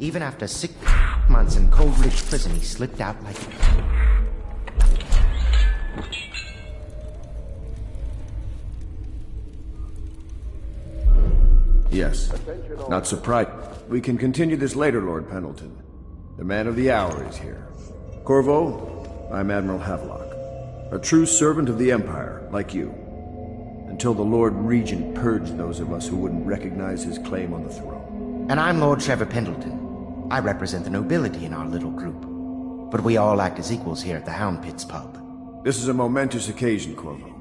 Even after 6 months in Coldridge Prison, he slipped out like... Yes. Not surprised. We can continue this later, Lord Pendleton. The man of the hour is here. Corvo, I'm Admiral Havelock. A true servant of the Empire, like you. Until the Lord Regent purged those of us who wouldn't recognize his claim on the throne. And I'm Lord Trevor Pendleton. I represent the nobility in our little group. But we all act as equals here at the Hound Pits pub. This is a momentous occasion, Corvo.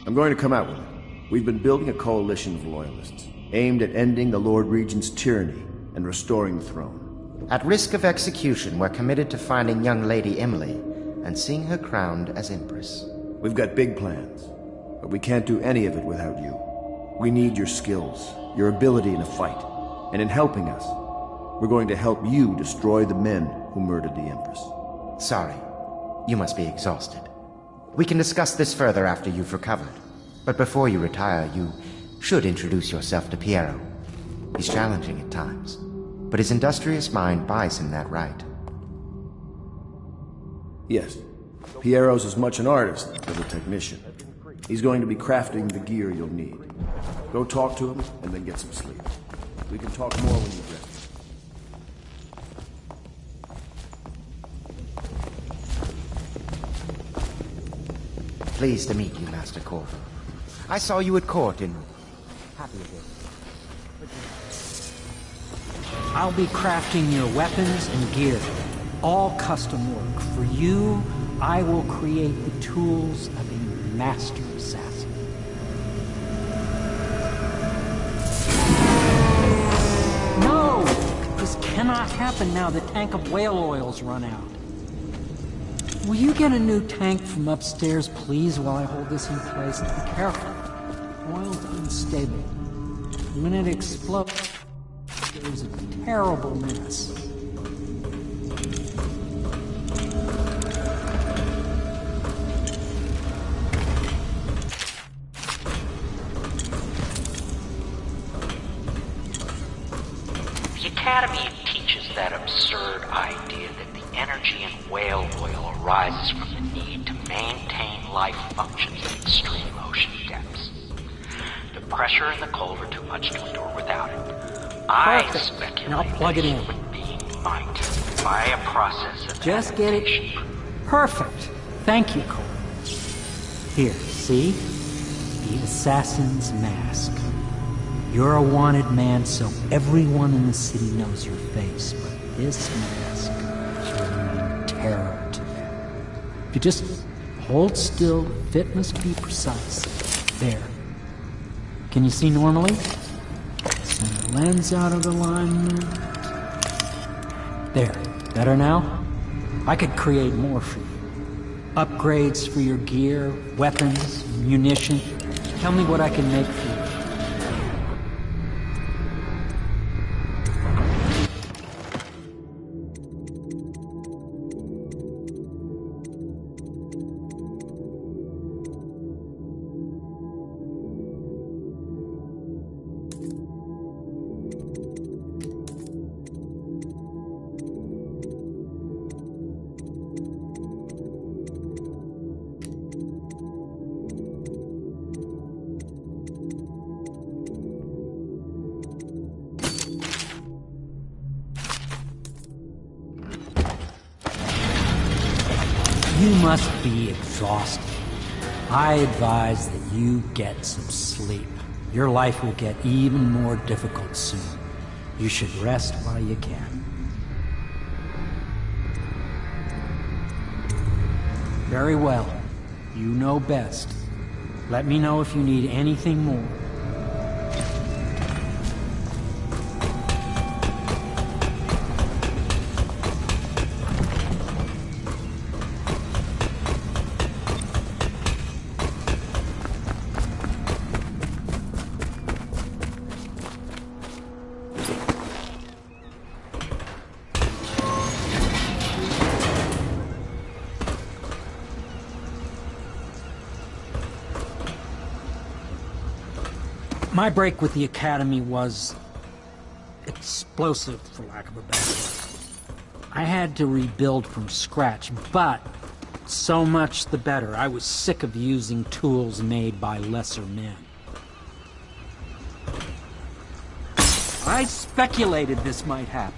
I'm going to come out with it. We've been building a coalition of loyalists, aimed at ending the Lord Regent's tyranny and restoring the throne. At risk of execution, we're committed to finding young Lady Emily and seeing her crowned as Empress. We've got big plans, but we can't do any of it without you. We need your skills, your ability in a fight, and in helping us, we're going to help you destroy the men who murdered the Empress. Sorry, you must be exhausted. We can discuss this further after you've recovered. But before you retire, you should introduce yourself to Piero. He's challenging at times, but his industrious mind buys him that right. Yes. Piero's as much an artist as a technician. He's going to be crafting the gear you'll need. Go talk to him, and then get some sleep. We can talk more when you're ready. Pleased to meet you, Master Corvo. I saw you at court in... Happy again. I'll be crafting your weapons and gear. All custom work. For you, I will create the tools of a master assassin. No! This cannot happen now. The tank of whale oil's run out. Will you get a new tank from upstairs, please, while I hold this in place? Be careful. Oil's unstable. When it explodes, there's a terrible mess. The Academy teaches that absurd idea that the energy in whale oil arises from the need to maintain life functions at extreme ocean depths. The pressure in the culvert too much to endure without it. I speculate and I'll plug it in. Human being might, by a process of Just get it. adaptation. Perfect. Thank you, Cole. Here, see? The assassin's mask. You're a wanted man, so everyone in the city knows your face, but this mask will mean terror to them. If you just hold still, the fit must be precise. There. Can you see normally? Send the lens out of alignment. There. Better now? I could create more for you. Upgrades for your gear, weapons, munition. Tell me what I can make for you. You must be exhausted. I advise that you get some sleep. Your life will get even more difficult soon. You should rest while you can. Very well. You know best. Let me know if you need anything more. My break with the Academy was explosive, for lack of a better word. I had to rebuild from scratch, but so much the better. I was sick of using tools made by lesser men. I speculated this might happen.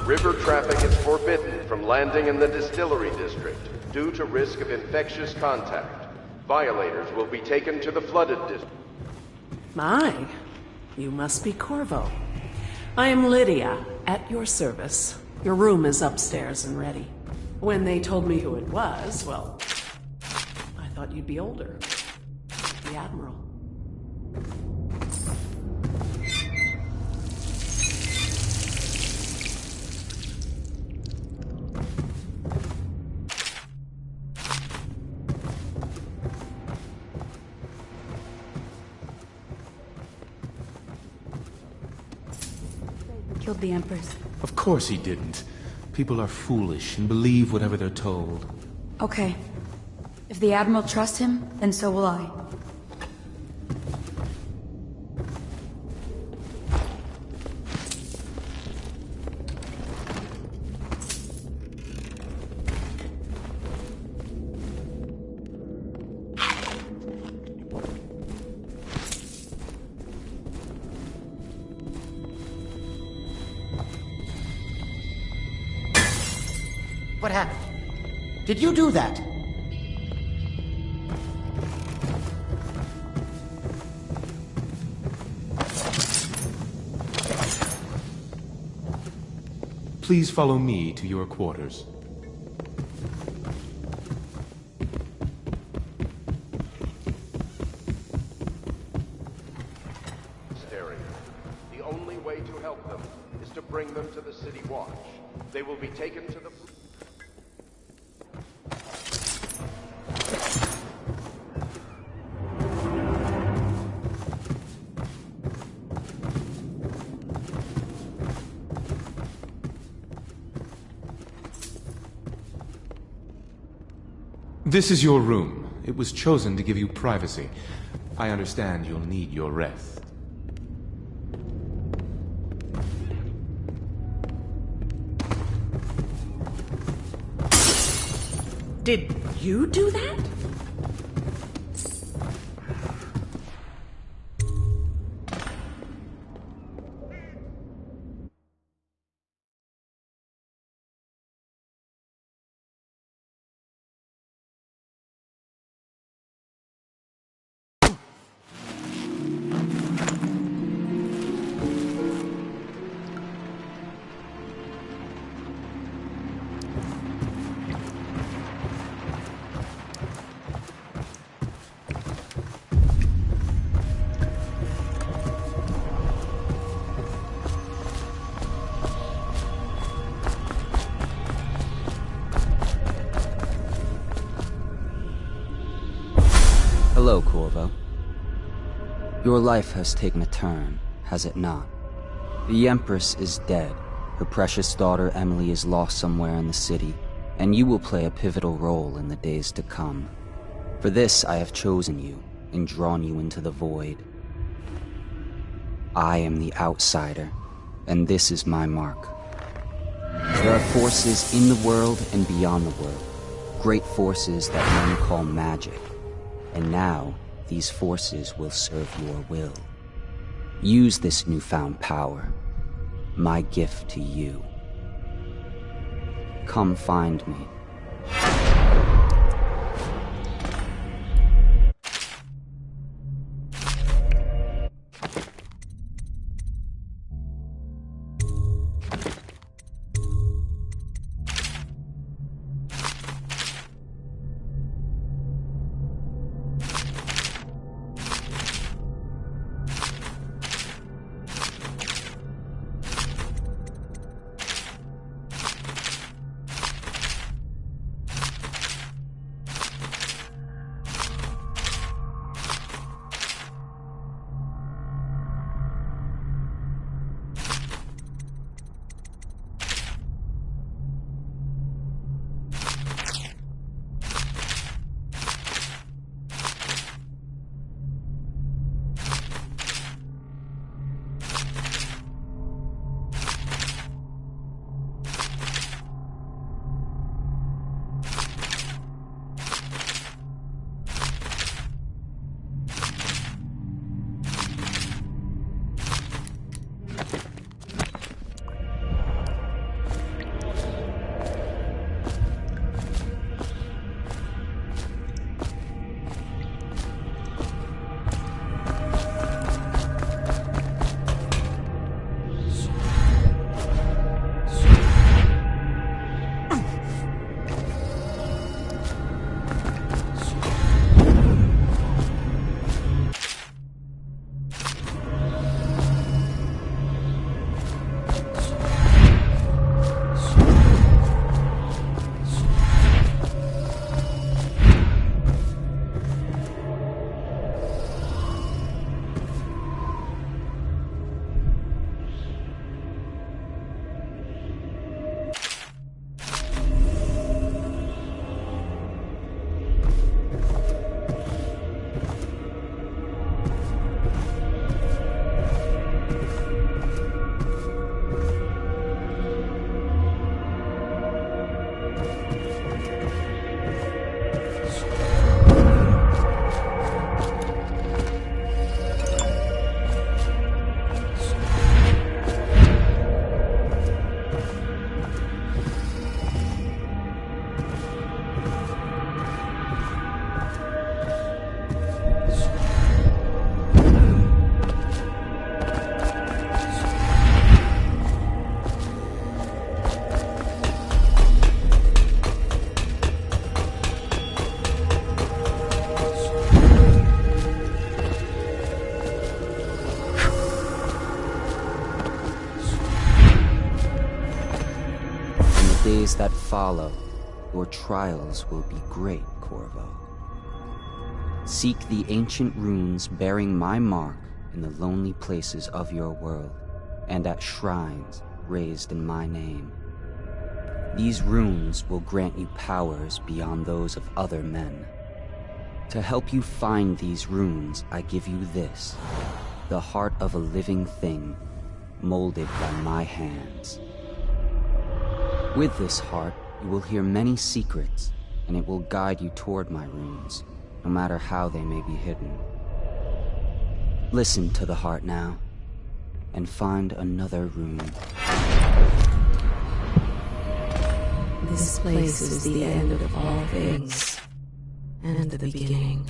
River traffic is forbidden from landing in the distillery district due to risk of infectious contact. Violators will be taken to the flooded district. My, you must be Corvo. I am Lydia, at your service. Your room is upstairs and ready. When they told me who it was, well, I thought you'd be older. The Admiral. Killed the Empress. Of course he didn't. People are foolish and believe whatever they're told. Okay. If the Admiral trusts him, then so will I. What happened? Did you do that? Please follow me to your quarters. The only way to help them is to bring them to the City Watch. They will be taken to the... This is your room. It was chosen to give you privacy. I understand you'll need your rest. Did you do that? Hello, Corvo. Your life has taken a turn, has it not? The Empress is dead. Her precious daughter Emily is lost somewhere in the city, and you will play a pivotal role in the days to come. For this, I have chosen you and drawn you into the void. I am the outsider, and this is my mark. There are forces in the world and beyond the world, great forces that men call magic. And now, these forces will serve your will. Use this newfound power, my gift to you. Come find me. days that follow, your trials will be great, Corvo. Seek the ancient runes bearing my mark in the lonely places of your world, and at shrines raised in my name. These runes will grant you powers beyond those of other men. To help you find these runes, I give you this, the heart of a living thing, molded by my hands. With this heart, you will hear many secrets, and it will guide you toward my runes, no matter how they may be hidden. Listen to the heart now, and find another rune. This place is the end of all things, and the beginning.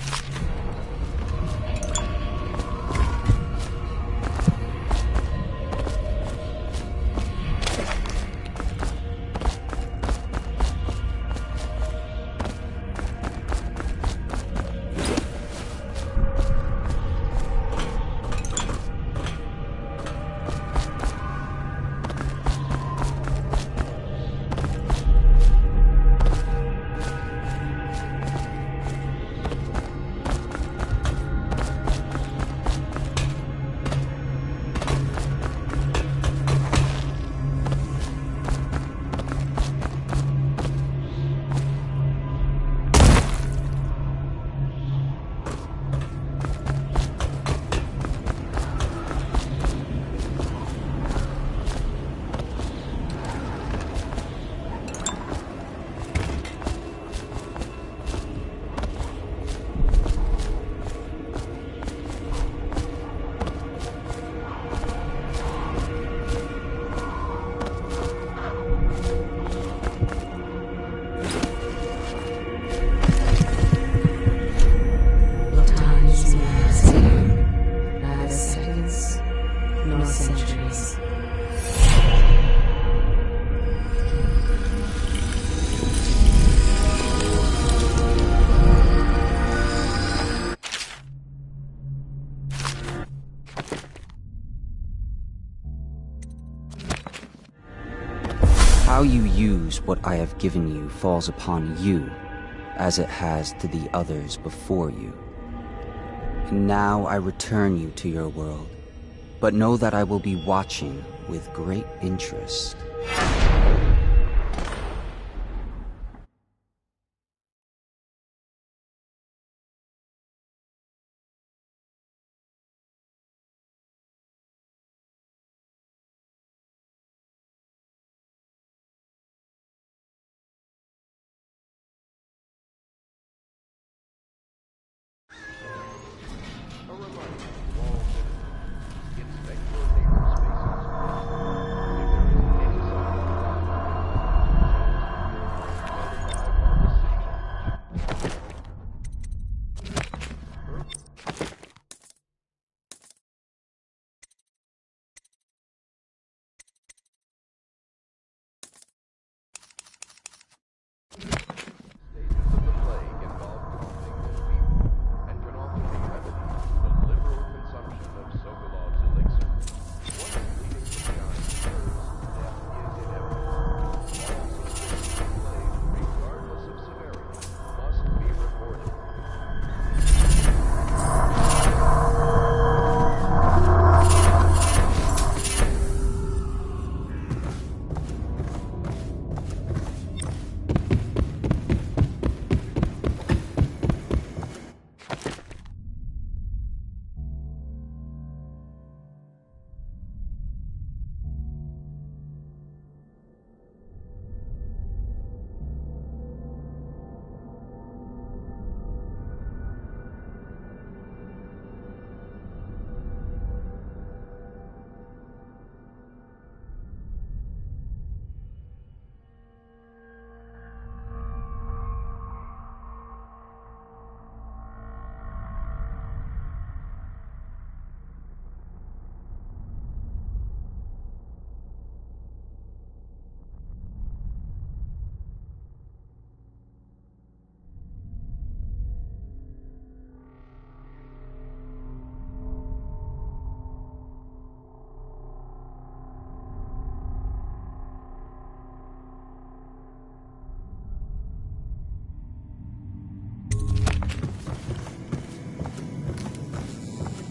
How you use what I have given you falls upon you, as it has to the others before you. And now I return you to your world, but know that I will be watching with great interest.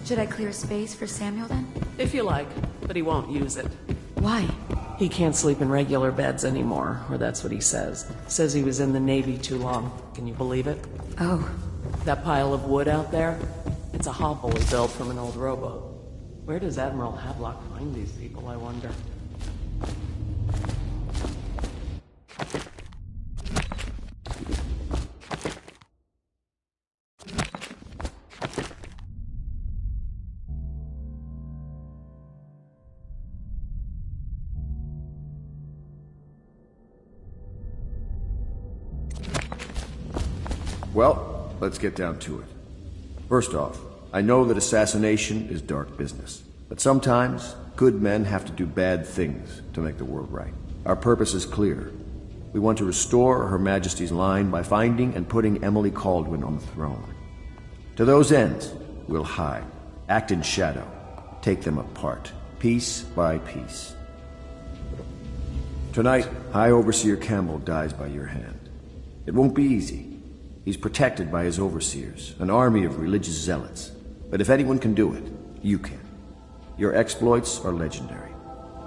Should I clear space for Samuel then? If you like, but he won't use it. Why? He can't sleep in regular beds anymore, or that's what he says. Says he was in the Navy too long. Can you believe it? Oh. That pile of wood out there? It's a hovel he built from an old rowboat. Where does Admiral Havelock find these people, I wonder? Well, let's get down to it. First off, I know that assassination is dark business, but sometimes good men have to do bad things to make the world right. Our purpose is clear. We want to restore Her Majesty's line by finding and putting Emily Kaldwin on the throne. To those ends, we'll hide, act in shadow, take them apart, piece by piece. Tonight, High Overseer Campbell dies by your hand. It won't be easy. He's protected by his overseers, an army of religious zealots. But if anyone can do it, you can. Your exploits are legendary.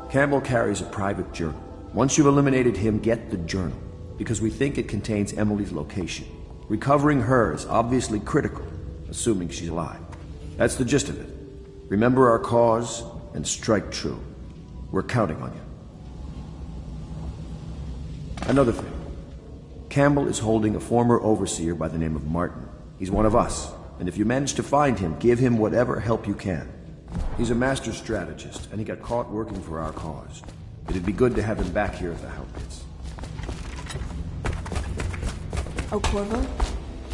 Campbell carries a private journal. Once you've eliminated him, get the journal, because we think it contains Emily's location. Recovering her is obviously critical, assuming she's alive. That's the gist of it. Remember our cause and strike true. We're counting on you. Another thing. Campbell is holding a former overseer by the name of Martin. He's one of us, and if you manage to find him, give him whatever help you can. He's a master strategist, and he got caught working for our cause. It'd be good to have him back here at the Hound Pits. Oh, Corvo?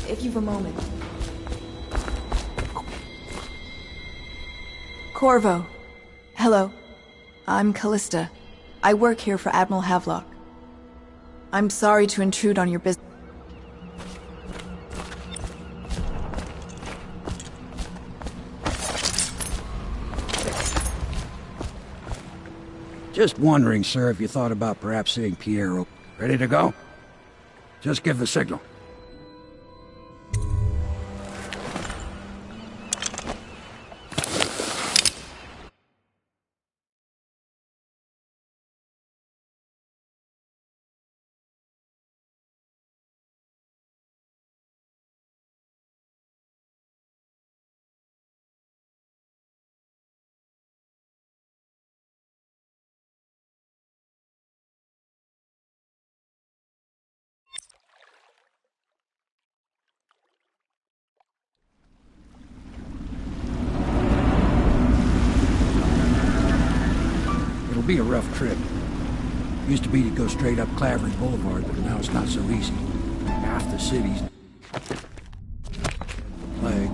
If you've a moment. Corvo. Hello. I'm Callista. I work here for Admiral Havelock. I'm sorry to intrude on your business. Just wondering, sir, if you thought about perhaps seeing Piero. Ready to go? Just give the signal. It'll be a rough trip. Used to be to go straight up Clavery Boulevard, but now it's not so easy. Half the city's plague.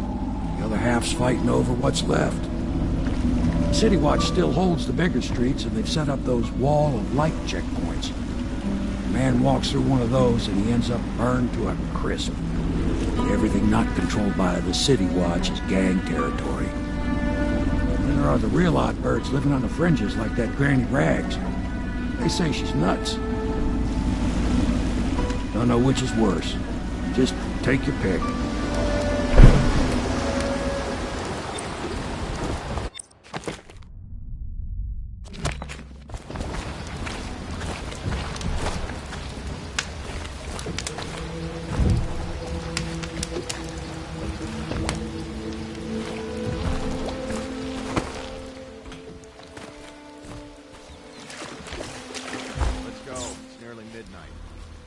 The other half's fighting over what's left. City Watch still holds the bigger streets, and they've set up those wall of light checkpoints. A man walks through one of those, and he ends up burned to a crisp. Everything not controlled by the City Watch is gang territory. Then there are the real odd birds living on the fringes like that Granny Rags. They say she's nuts. Don't know which is worse. Just take your pick.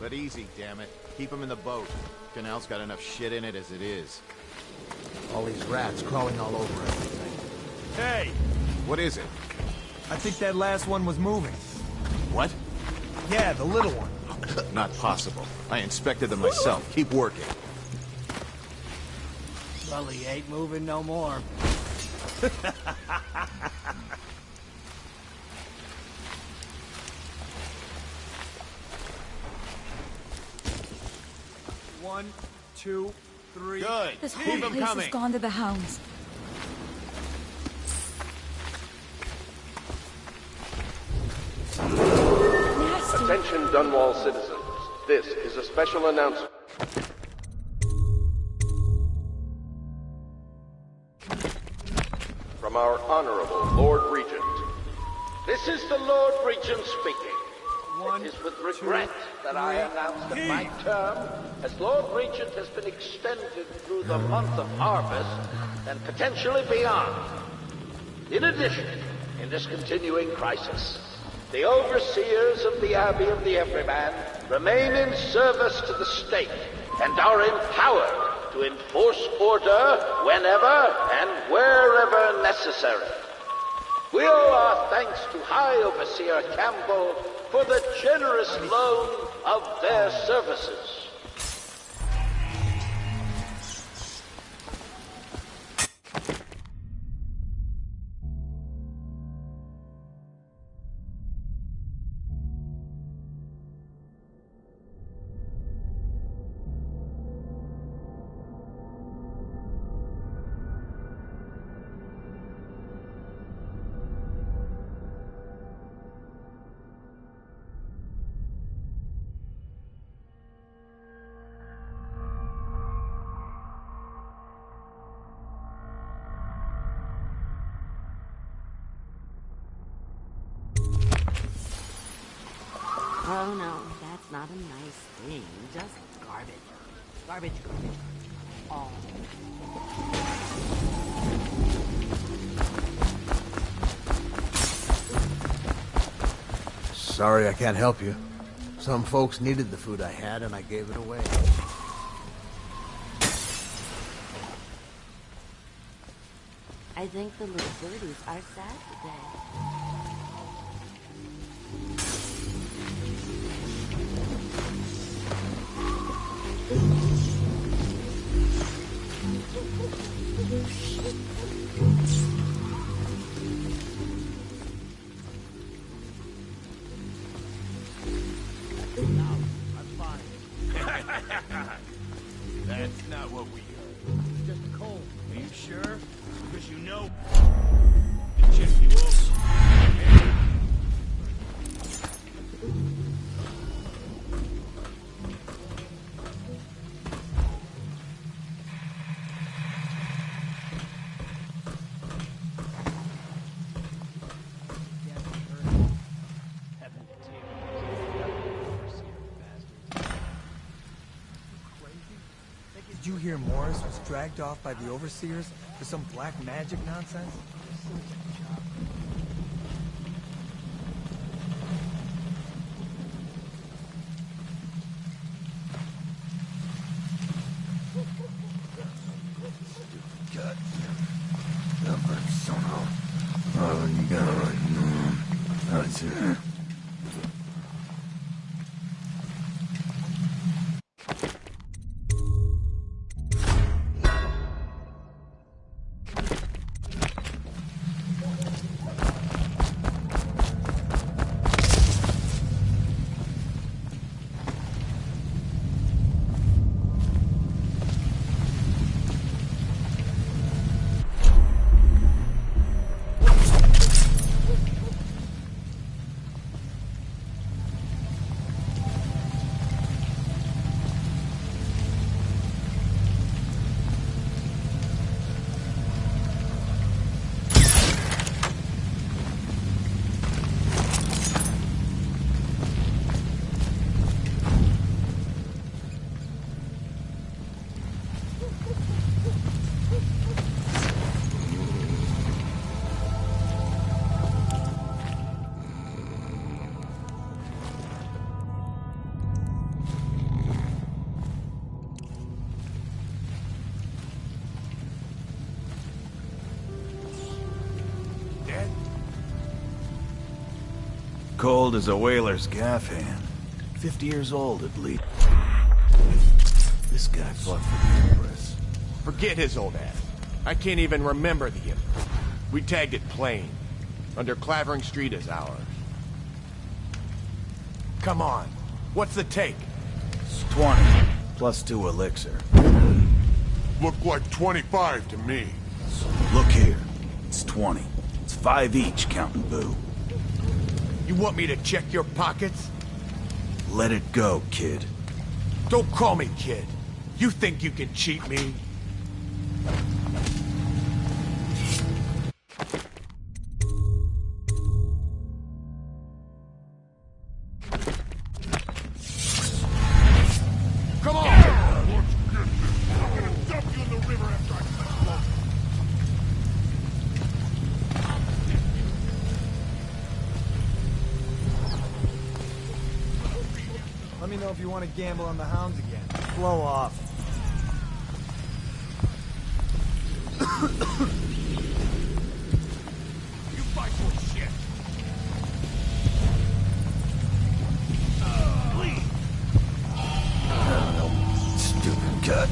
But easy, damn it. Keep him in the boat. Canal's got enough shit in it as it is. All these rats crawling all over everything. Hey! What is it? I think that last one was moving. What? Yeah, the little one. Not possible. I inspected them myself. Keep working. Well, he ain't moving no more. One, two, three. Good. This whole place has gone to the hounds. Nasty. Attention Dunwall citizens. This is a special announcement. from our honorable Lord Regent. This is the Lord Regent speaking. One, it is with regret that I announce that my term as Lord Regent has been extended through the month of harvest and potentially beyond. In addition, in this continuing crisis, the overseers of the Abbey of the Everyman remain in service to the state and are empowered to enforce order whenever and wherever necessary. We owe our thanks to High Overseer Campbell for the generous loan of their services. Oh no, that's not a nice thing. Just garbage. Garbage, garbage, garbage. All. Sorry I can't help you. Some folks needed the food I had and I gave it away. I think the little birdies are sad today. No, I'm fine. That's not what we heard. It's just cold. Are you sure? Because you know... To check you also. Did you hear Morris was dragged off by the overseers for some black magic nonsense? Cold as a whaler's gaff hand. 50 years old at least. This guy fought for the Empress. Forget his old ass. I can't even remember the Emperor. We tagged it plain. Under Clavering Street is ours. Come on. What's the take? It's 20, plus 2 elixir. Looked like 25 to me. Look here. It's 20. It's 5 each, counting Boo. You want me to check your pockets? Let it go, kid. Don't call me kid. You think you can cheat me? me know if you want to gamble on the hounds again. Blow off. You fight for shit. Please. Stupid cut.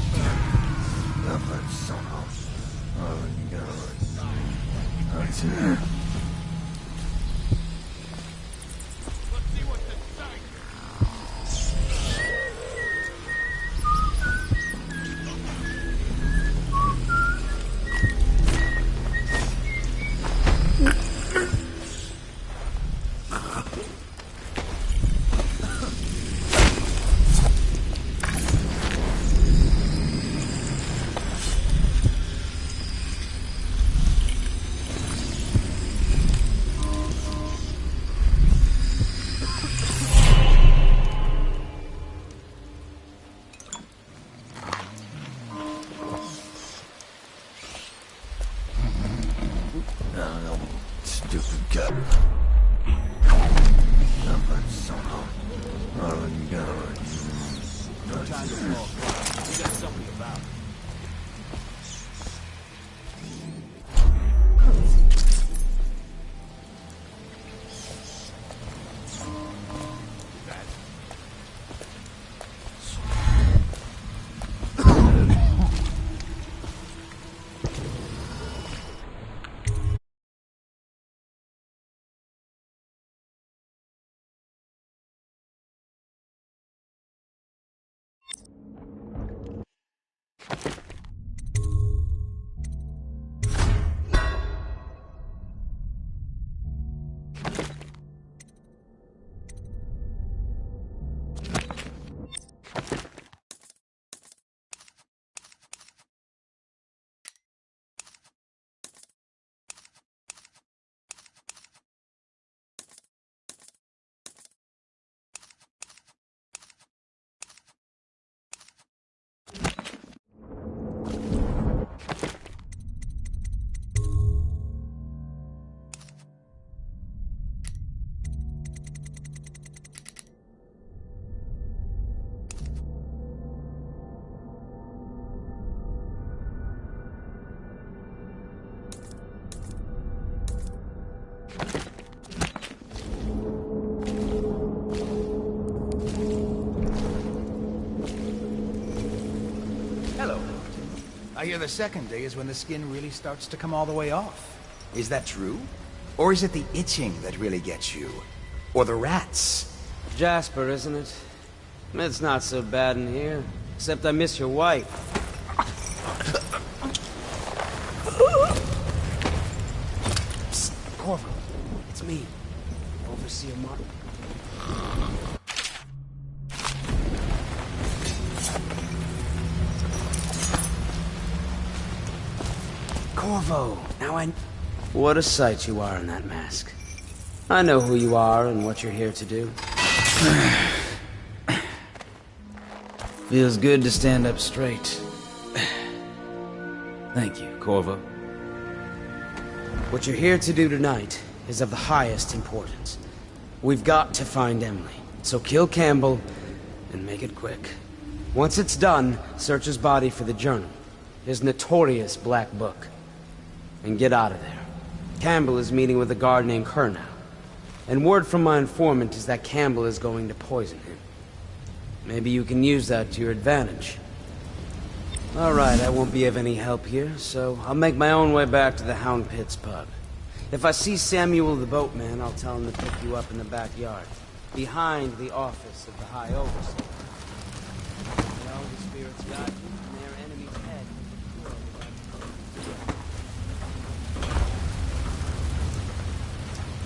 I hear the second day is when the skin really starts to come all the way off. Is that true? Or is it the itching that really gets you? Or the rats? Jasper, isn't it? It's not so bad in here. Except I miss your wife. Psst, Corvo. It's me. Overseer Martin. Corvo, now What a sight you are in that mask. I know who you are and what you're here to do. Feels good to stand up straight. Thank you, Corvo. What you're here to do tonight is of the highest importance. We've got to find Emily, so kill Campbell and make it quick. Once it's done, search his body for the journal, his notorious black book. And get out of there. Campbell is meeting with a guard named Kerr now. And word from my informant is that Campbell is going to poison him. Maybe you can use that to your advantage. Alright, I won't be of any help here, so I'll make my own way back to the Hound Pits pub. If I see Samuel the boatman, I'll tell him to pick you up in the backyard, behind the office of the High Overseer. Well, the spirits got you, and their enemy's head.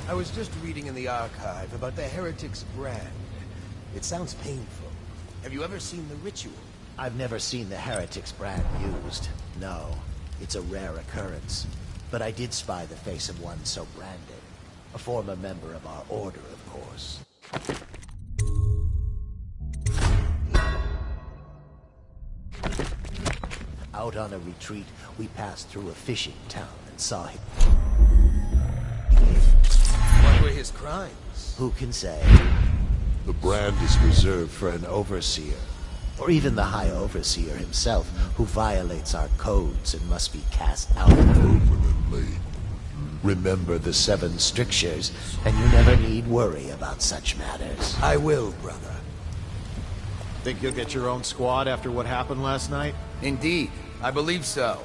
I was just reading in the archive about the Heretic's brand. It sounds painful. Have you ever seen the ritual? I've never seen the Heretic's brand used. No, it's a rare occurrence. But I did spy the face of one so branded. A former member of our order, of course. Out on a retreat, we passed through a fishing town and saw him. What were his crimes? Who can say? The brand is reserved for an overseer, or even the High Overseer himself, who violates our codes and must be cast out. Permanently. Remember the 7 strictures, and you never need worry about such matters. I will, brother. Think you'll get your own squad after what happened last night? Indeed, I believe so.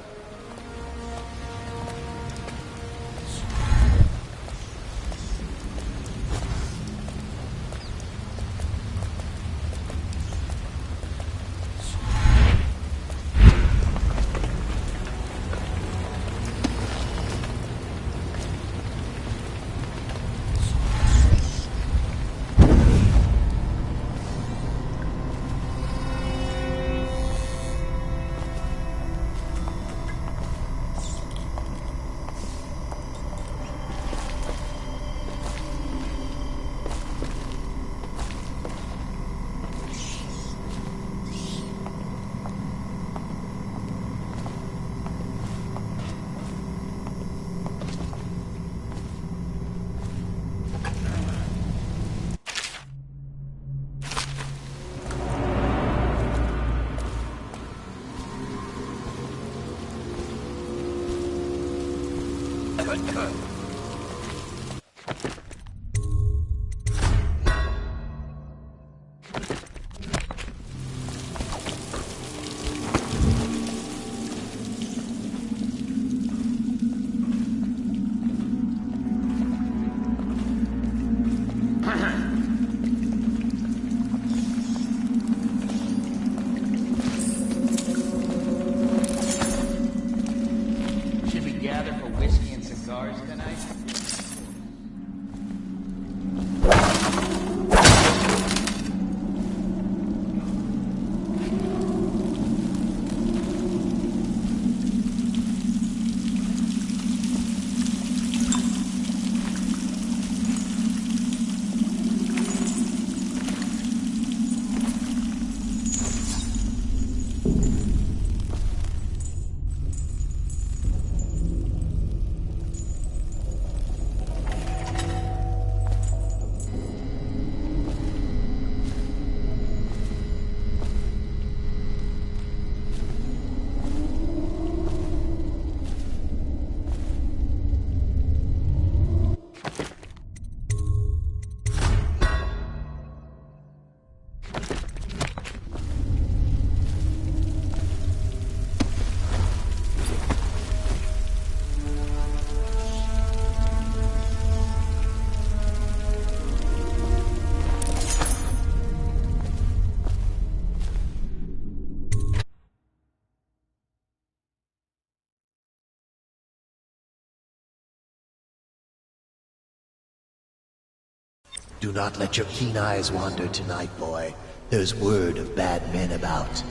Do not let your keen eyes wander tonight, boy. There's word of bad men about.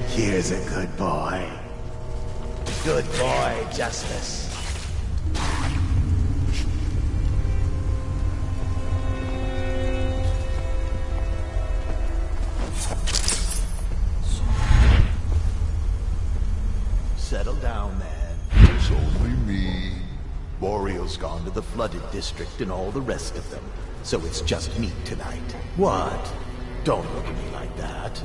Here's a good boy. Good boy, Justice. Settle down, man. It's only me. Boreal's gone to the flooded district and all the rest of them, so it's just me tonight. What? Don't look at me like that.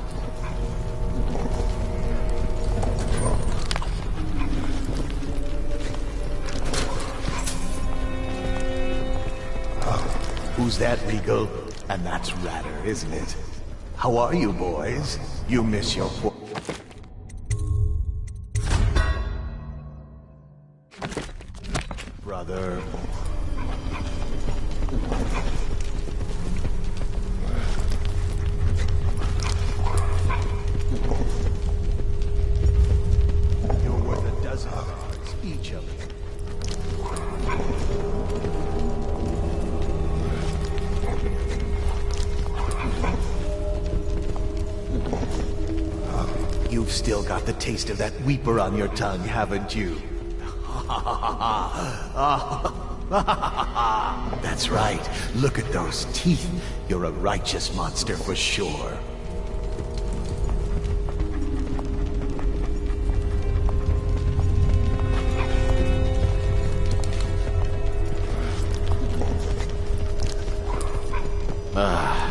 Who's that, Regal? And that's Ratter, isn't it? How are you, boys? You miss your brother. You're worth a dozen guards, each of them. You've still got the taste of that weeper on your tongue, haven't you? That's right. Look at those teeth. You're a righteous monster for sure. Huh?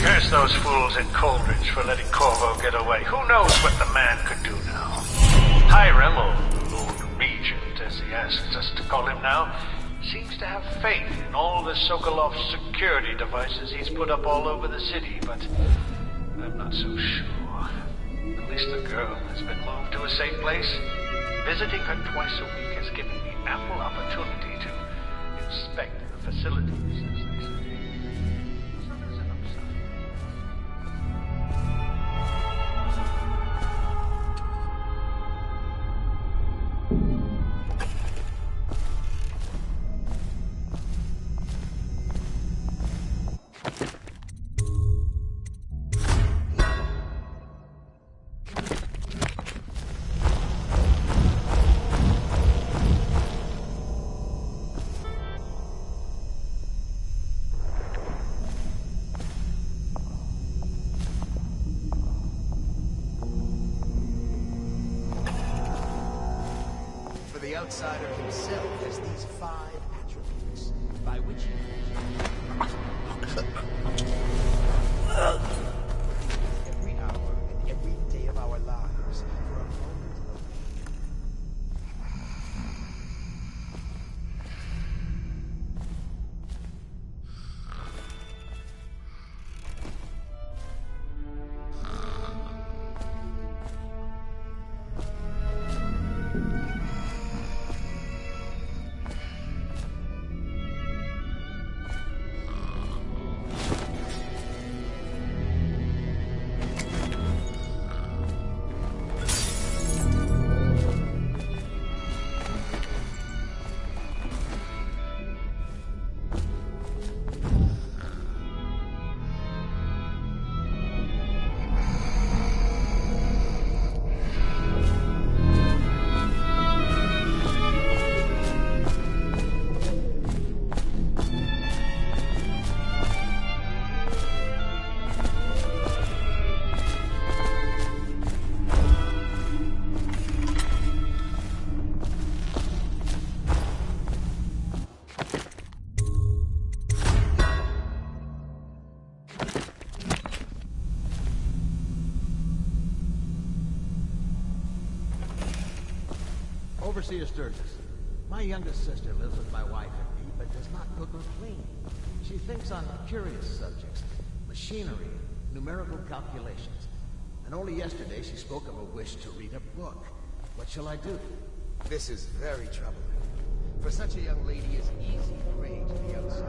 Curse those fools in Coldridge for letting Corvo get away. Who knows what the man could do now? Hiram, or Lord Regent, as he asks us to call him now, seems to have faith in all the Sokolov security devices he's put up all over the city, but I'm not so sure. At least the girl has been moved to a safe place. Visiting her twice a week has given me ample opportunity to inspect the facilities, as they say. So there's an upside. The outsider himself has these 5 attributes, by which he every hour and every day of our lives for a moment of Overseer Sturgis, my youngest sister lives with my wife and me, but does not cook or clean. She thinks on curious subjects, machinery, numerical calculations. And only yesterday she spoke of a wish to read a book. What shall I do? This is very troubling. For such a young lady is easy prey to the outside,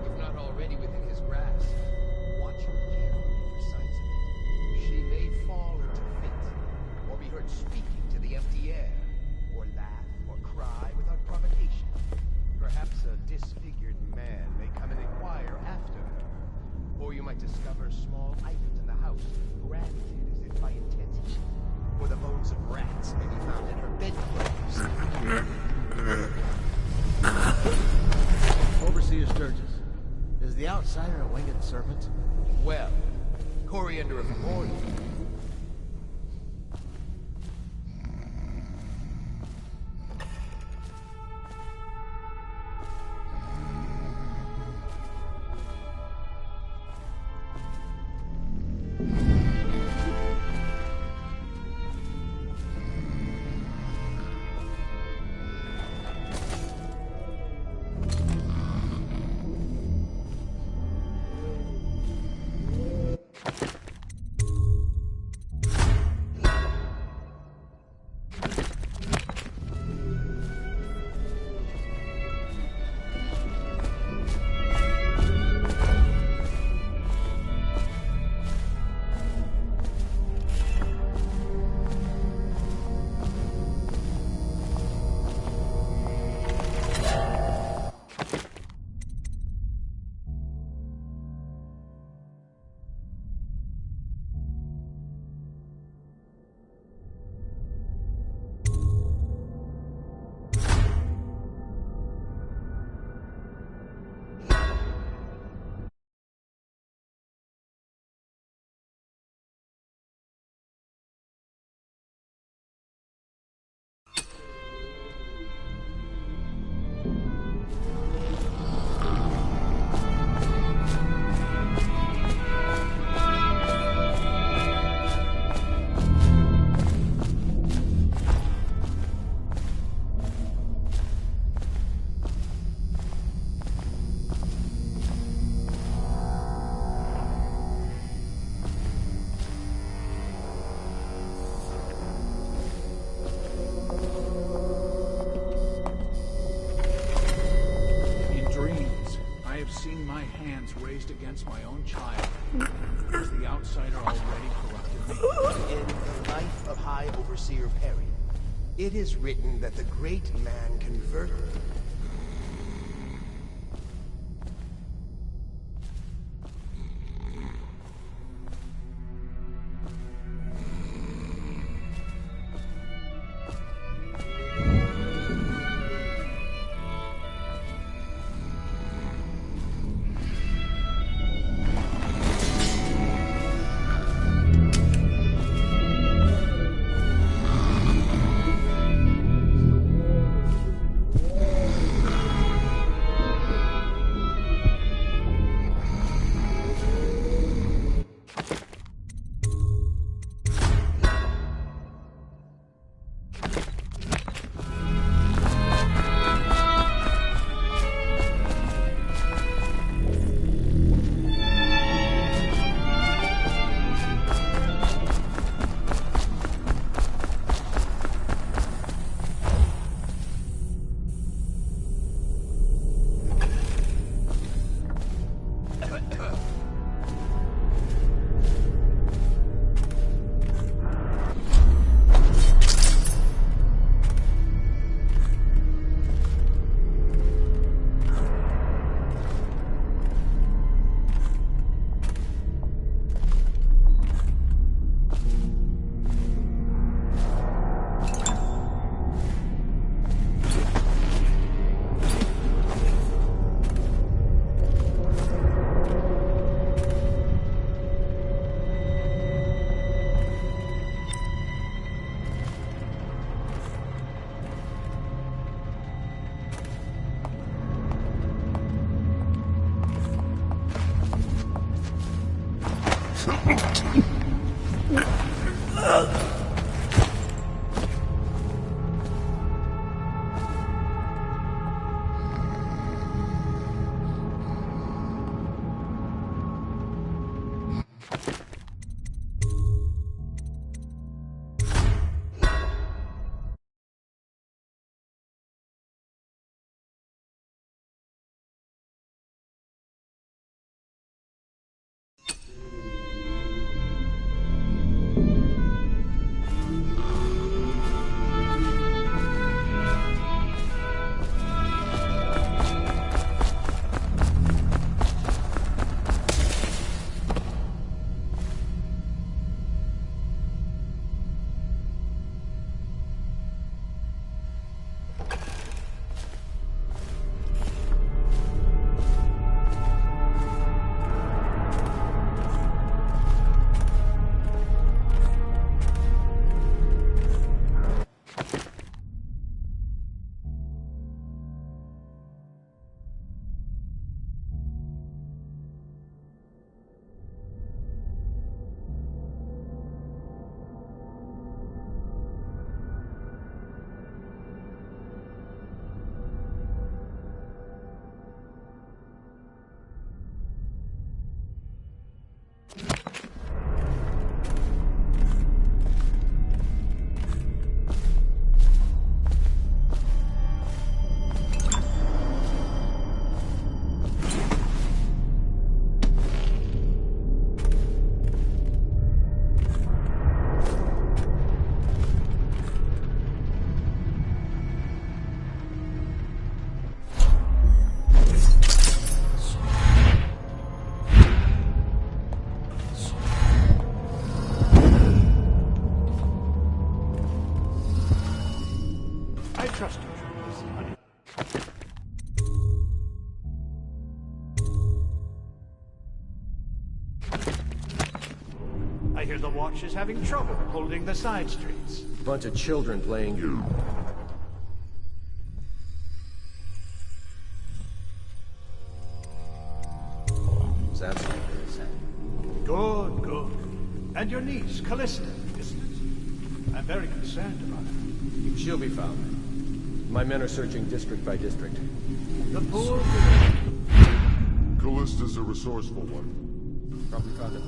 if not already within his grasp. Watch her carefully for signs of it. She may fall into fit, or be heard speaking to the empty air, or laugh or cry without provocation. Perhaps a disfigured man may come and inquire after her, or you might discover small items in the house branded as if by intention, or the bones of rats may be found in her bedclothes. Overseer Sturgis, is the outsider a winged serpent? Well, coriander of morning. Raised against my own child. Has the outsider already corrupted me? In the life of High Overseer Perry, it is written that the great man converted. I hear the Watch is having trouble holding the side streets. Bunch of children playing you. That's what it is. Good, good. And your niece, Callista, isn't it? I'm very concerned about her. She'll be found. My men are searching district by district. The poor... Callista's a resourceful one. Probably found it.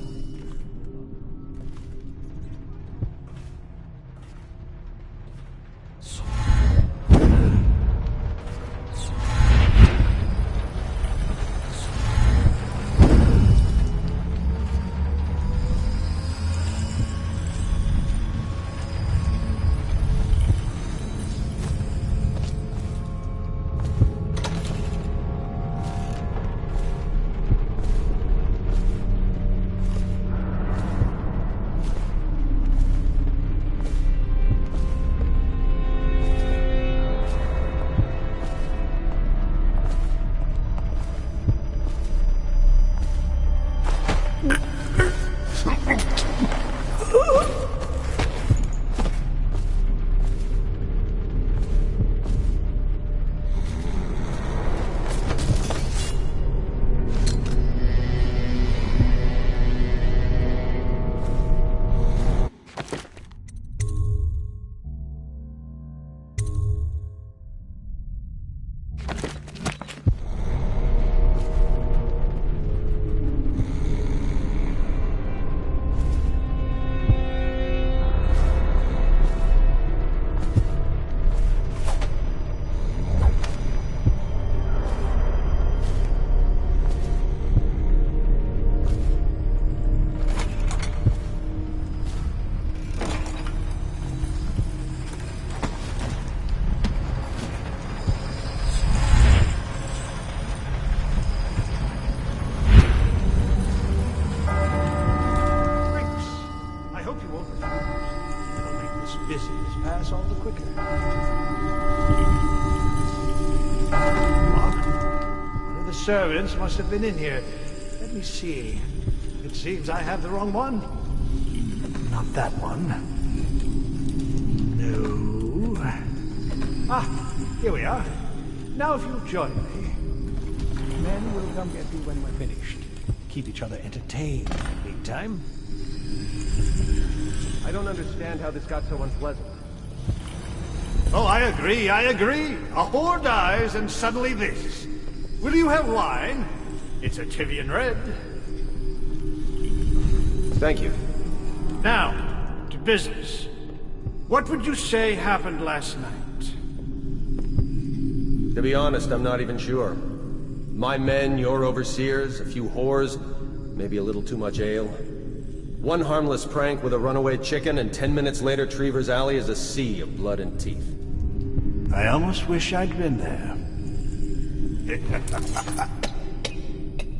Servants must have been in here. Let me see. It seems I have the wrong one. Not that one. No. Ah, here we are. Now if you'll join me. Men will come get you when we're finished. Keep each other entertained in the meantime. I don't understand how this got so unpleasant. Oh, I agree, I agree. A whore dies and suddenly this. Will you have wine? It's a Tivian Red. Thank you. Now, to business. What would you say happened last night? To be honest, I'm not even sure. My men, your overseers, a few whores, maybe a little too much ale. One harmless prank with a runaway chicken, and 10 minutes later, Trevor's Alley is a sea of blood and teeth. I almost wish I'd been there.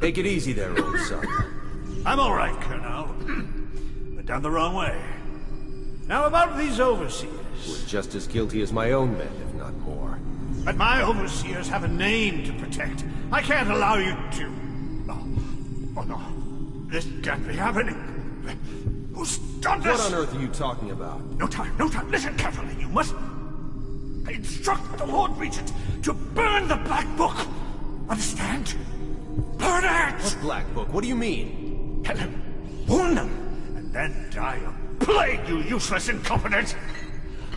Take it easy there, old son. I'm all right, Colonel. But down the wrong way. Now about these overseers. We're just as guilty as my own men, if not more. But my overseers have a name to protect. I can't allow you to... Oh no. This can't be happening. Who's done this? What on earth are you talking about? No time, no time. Listen carefully. You must... I instruct the Lord Regent to burn the Black Book. Understand? Burn it! What Black Book? What do you mean? Tell him. Warn them. And then die of plague, you useless incompetent.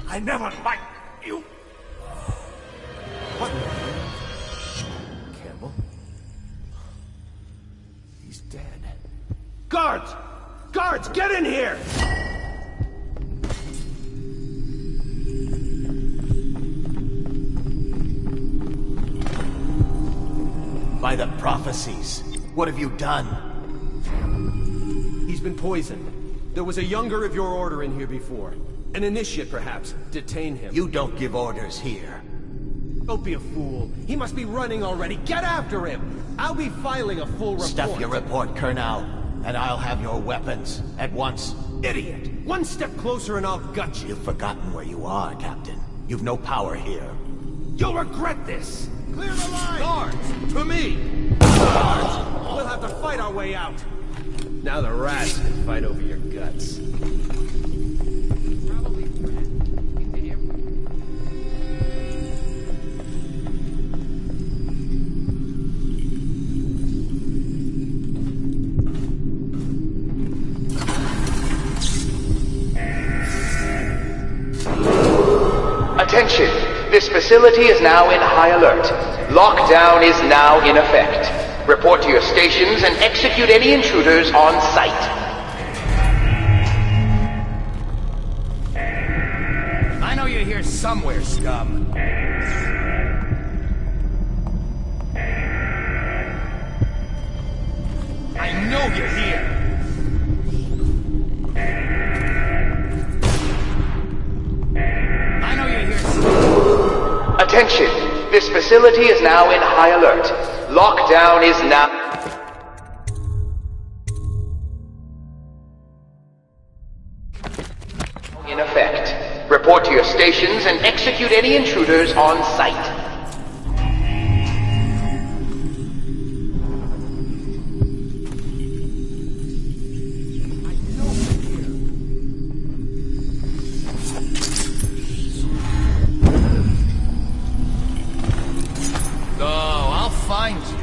I never liked you. What? Campbell? He's dead. Guards! Guards, get in here! By the prophecies, what have you done? He's been poisoned. There was a younger of your order in here before. An initiate, perhaps. Detain him. You don't give orders here. Don't be a fool. He must be running already. Get after him! I'll be filing a full report. Stuff your report, Colonel, and I'll have your weapons at once. Idiot! One step closer and I'll gut you. You've forgotten where you are, Captain. You've no power here. You'll regret this! Clear the line! Guards! To me! Guards! We'll have to fight our way out. Now the rats can fight over your guts. Attention! This facility is now in high alert. Lockdown is now in effect. Report to your stations and execute any intruders on site. I know you're here somewhere, scum. I know you're here. I know you're here. Attention! This facility is now in high alert. Lockdown is now... in effect. Report to your stations and execute any intruders on site. Oh, I'll find you.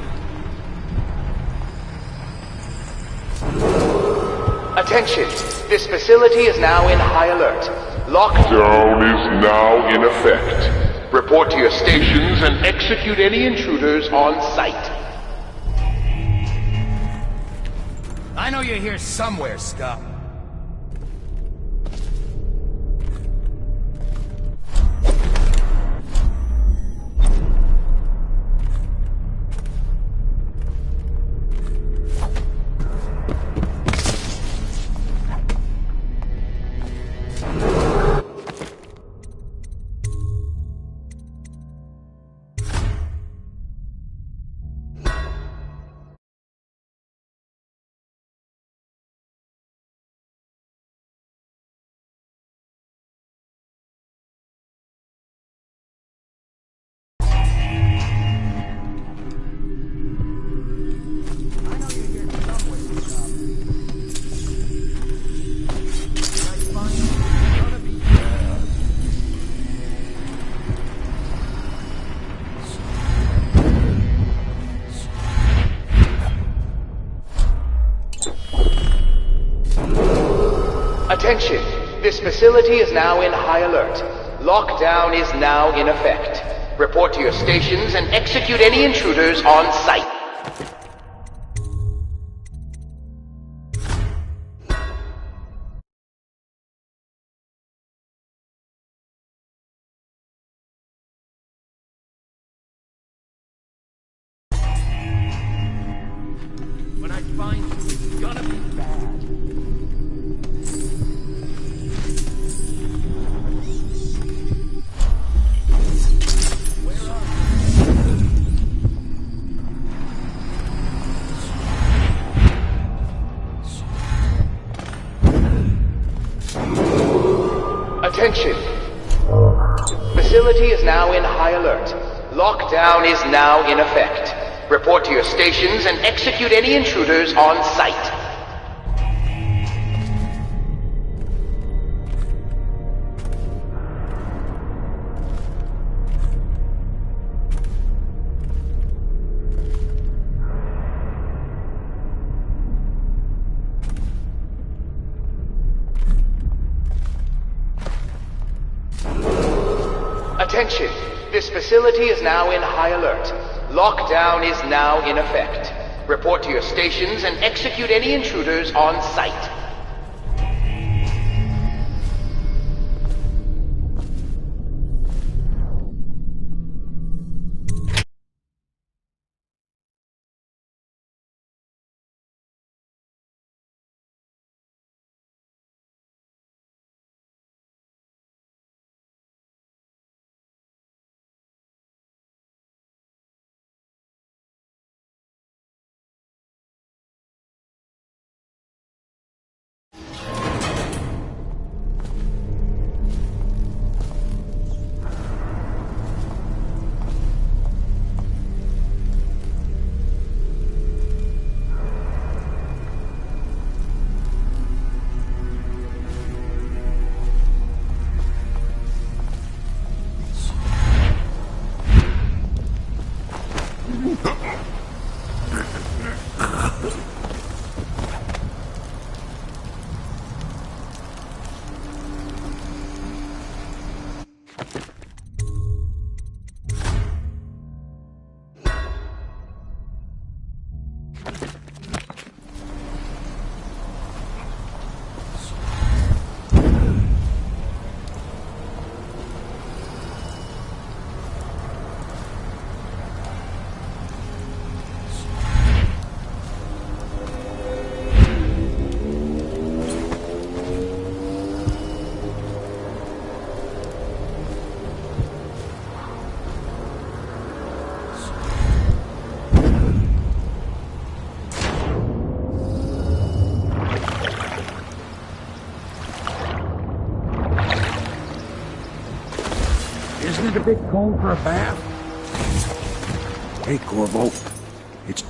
Attention! This facility is now in high alert. Lockdown is now in effect. Report to your stations and execute any intruders on site. I know you're here somewhere, scum. Attention! This facility is now in high alert. Lockdown is now in effect. Report to your stations and execute any intruders on site. When I find you, it's gonna be bad. Attention! Facility is now in high alert. Lockdown is now in effect. Report to your stations and execute any intruders on site. Attention! This facility is now in high alert. Lockdown is now in effect. Report to your stations and execute any intruders on site. it a bit cold for a bath? Hey, Corvo. It's...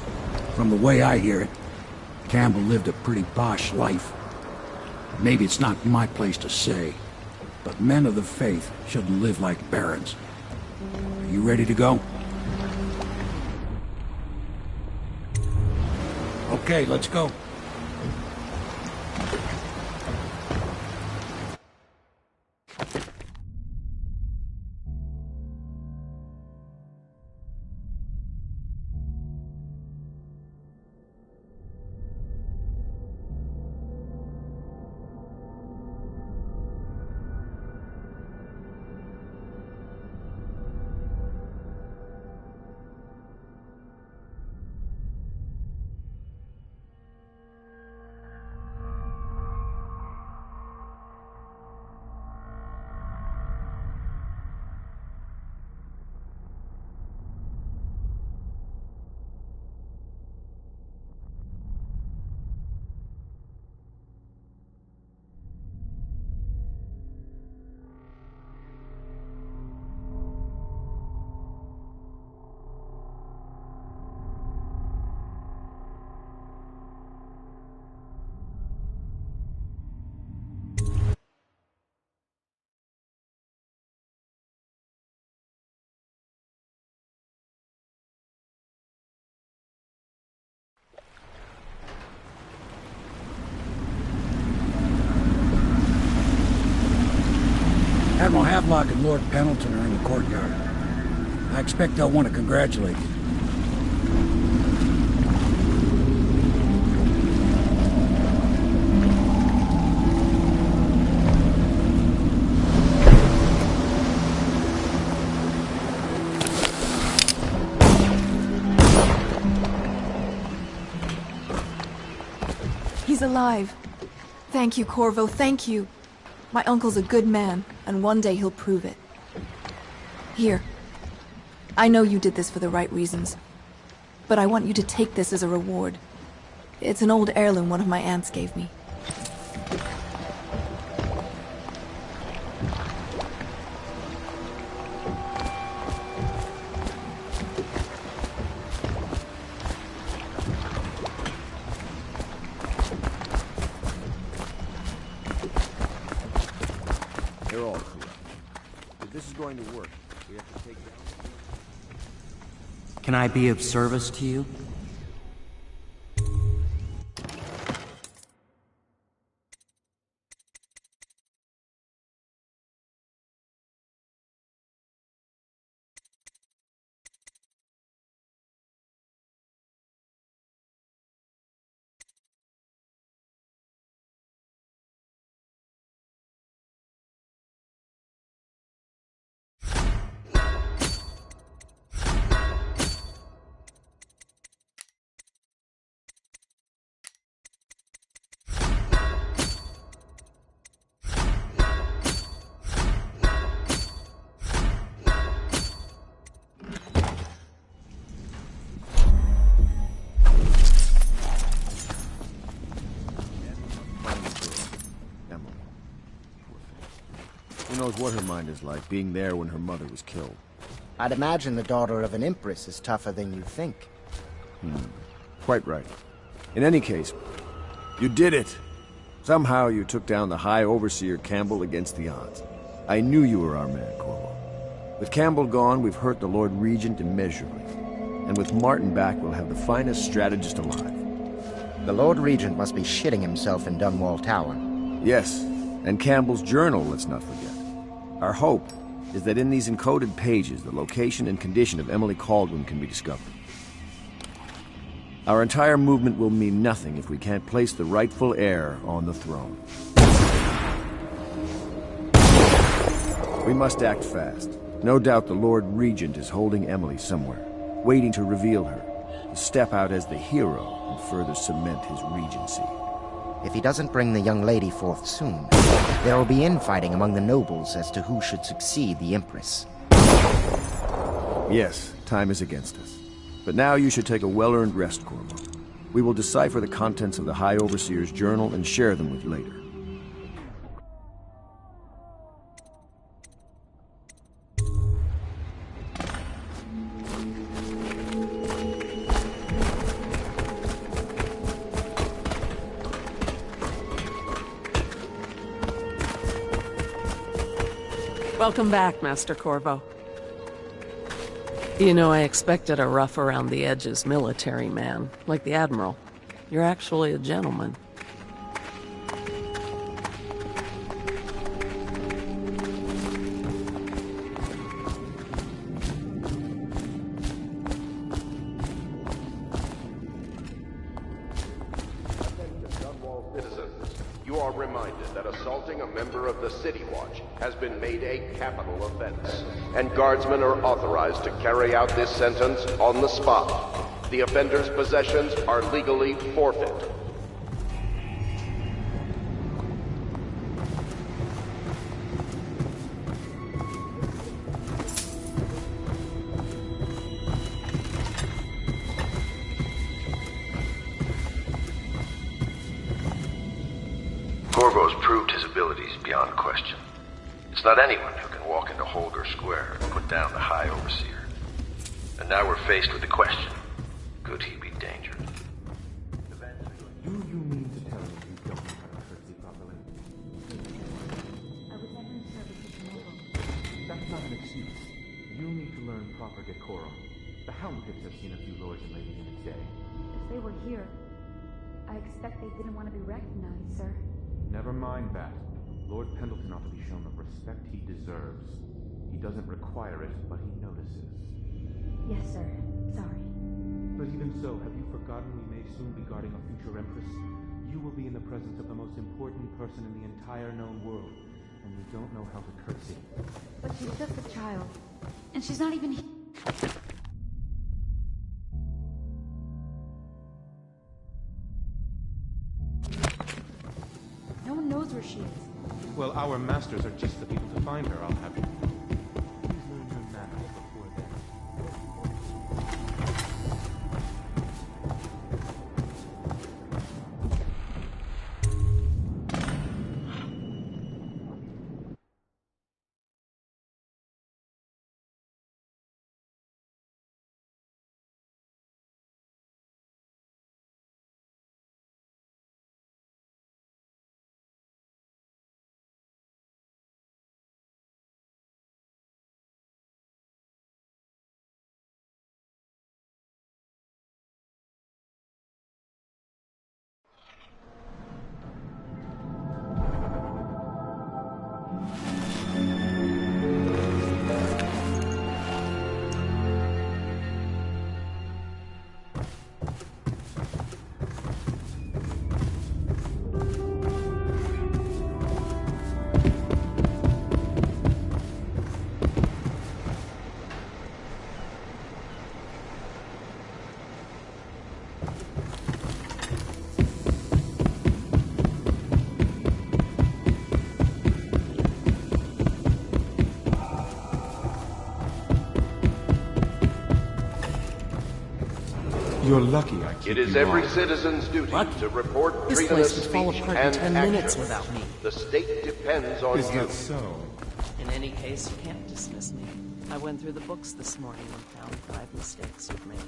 From the way I hear it, Campbell lived a pretty posh life. Maybe it's not my place to say, but men of the faith shouldn't live like barons. Are you ready to go? Okay, let's go. Admiral Havelock and Lord Pendleton are in the courtyard. I expect they'll want to congratulate you. He's alive. Thank you, Corvo, thank you. My uncle's a good man, and one day he'll prove it. Here. I know you did this for the right reasons, but I want you to take this as a reward. It's an old heirloom one of my aunts gave me. They're all corrupt. If this is going to work, we have to take down... Can I be of service to you? Who knows what her mind is like, being there when her mother was killed. I'd imagine the daughter of an empress is tougher than you think. Quite right. In any case, you did it! Somehow you took down the High Overseer Campbell against the odds. I knew you were our man, Corvo. With Campbell gone, we've hurt the Lord Regent immeasurably. And with Martin back, we'll have the finest strategist alive. The Lord Regent must be shitting himself in Dunwall Tower. Yes, and Campbell's journal, let's not forget. Our hope is that in these encoded pages, the location and condition of Emily Kaldwin can be discovered. Our entire movement will mean nothing if we can't place the rightful heir on the throne. We must act fast. No doubt the Lord Regent is holding Emily somewhere, waiting to reveal her, to step out as the hero and further cement his regency. If he doesn't bring the young lady forth soon, there will be infighting among the nobles as to who should succeed the Empress. Yes, time is against us. But now you should take a well-earned rest, Corvo. We will decipher the contents of the High Overseer's journal and share them with you later. Welcome back, Master Corvo. You know, I expected a rough-around-the-edges military man, like the Admiral. You're actually a gentleman. You are reminded that assaulting a member of the City Watch has been made a capital offense, and guardsmen are authorized to carry out this sentence on the spot. The offender's possessions are legally forfeit. Corvo's proved his abilities beyond question. It's not anyone who can walk into Holger Square and put down the High Overseer. And now we're faced with the question, could he be dangerous? Do you mean to tell me you don't know how to curtsy properly? I was never in service with Noble. That's not an excuse. You need to learn proper decorum. The Hound Pits have seen a few lords and ladies in its day. If they were here, I expect they didn't want to be recognized, sir. Never mind that. Lord Pendleton ought to be shown the respect he deserves. He doesn't require it, but he notices. Yes, sir. Sorry. But even so, have you forgotten we may soon be guarding a future Empress? You will be in the presence of the most important person in the entire known world, and you don't know how to curtsy. But she's just a child. And she's not even here. No one knows where she is. Well, our masters are just the people to find her, I'll have you. Please learn your manners before then. You're lucky I keep It is you every on. citizen's duty to report This freedom of place would fall speech apart in and 10 action. minutes without me. The state depends on Is you. that so? In any case, you can't dismiss me. I went through the books this morning and found 5 mistakes you've made.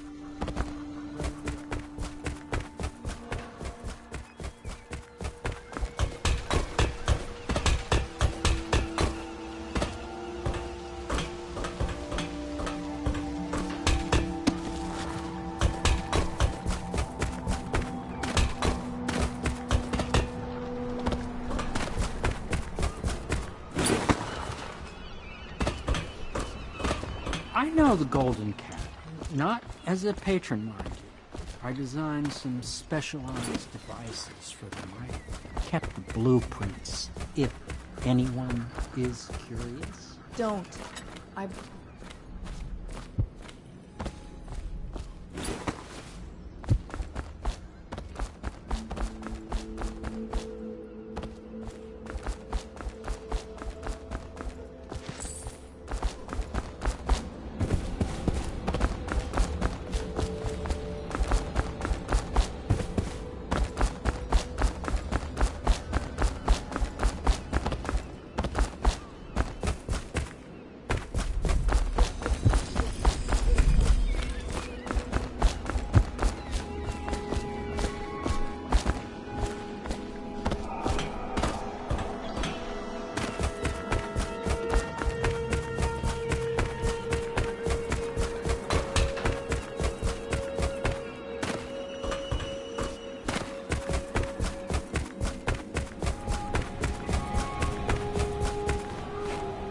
I know the Golden Cat, not as a patron, mind you. I designed some specialized devices for them. I kept the blueprints, if anyone is curious. Don't.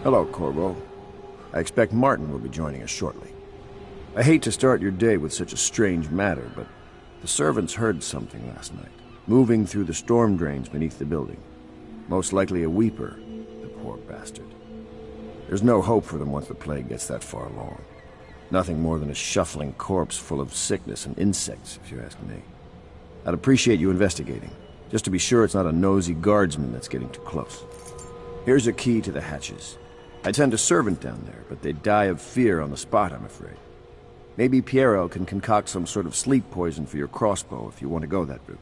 Hello, Corvo. I expect Martin will be joining us shortly. I hate to start your day with such a strange matter, but the servants heard something last night, moving through the storm drains beneath the building. Most likely a weeper, the poor bastard. There's no hope for them once the plague gets that far along. Nothing more than a shuffling corpse full of sickness and insects, if you ask me. I'd appreciate you investigating, just to be sure it's not a nosy guardsman that's getting too close. Here's a key to the hatches. I'd send a servant down there, but they'd die of fear on the spot, I'm afraid. Maybe Piero can concoct some sort of sleep poison for your crossbow if you want to go that route.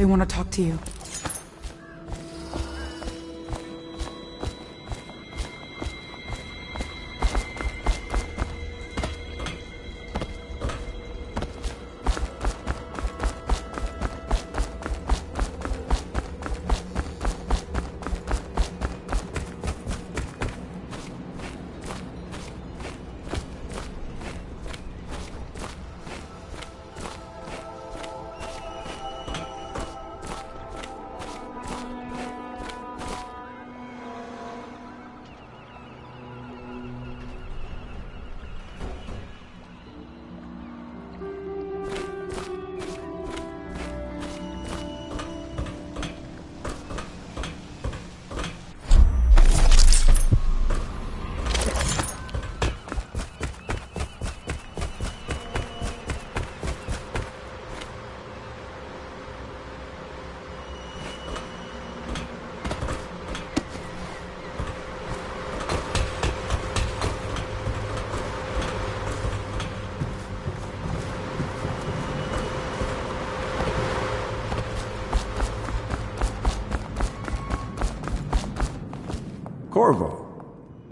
They want to talk to you. Corvo,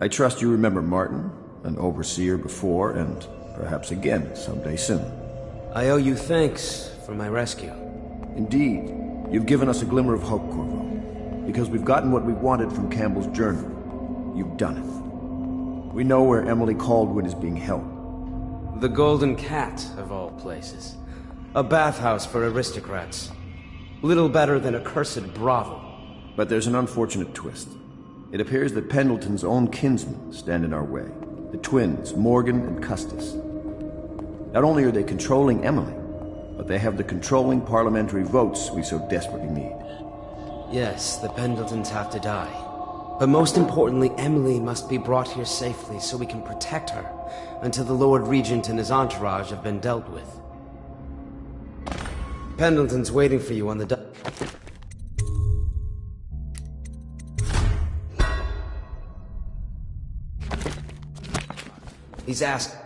I trust you remember Martin, an overseer before, and perhaps again someday soon. I owe you thanks for my rescue. Indeed. You've given us a glimmer of hope, Corvo. Because we've gotten what we wanted from Campbell's journal. You've done it. We know where Emily Caldwin is being held. The Golden Cat, of all places. A bathhouse for aristocrats. Little better than a cursed brothel. But there's an unfortunate twist. It appears that Pendleton's own kinsmen stand in our way. The twins, Morgan and Custis. Not only are they controlling Emily, but they have the controlling parliamentary votes we so desperately need. Yes, the Pendletons have to die. But most importantly, Emily must be brought here safely so we can protect her until the Lord Regent and his entourage have been dealt with. Pendleton's waiting for you on the He's asked.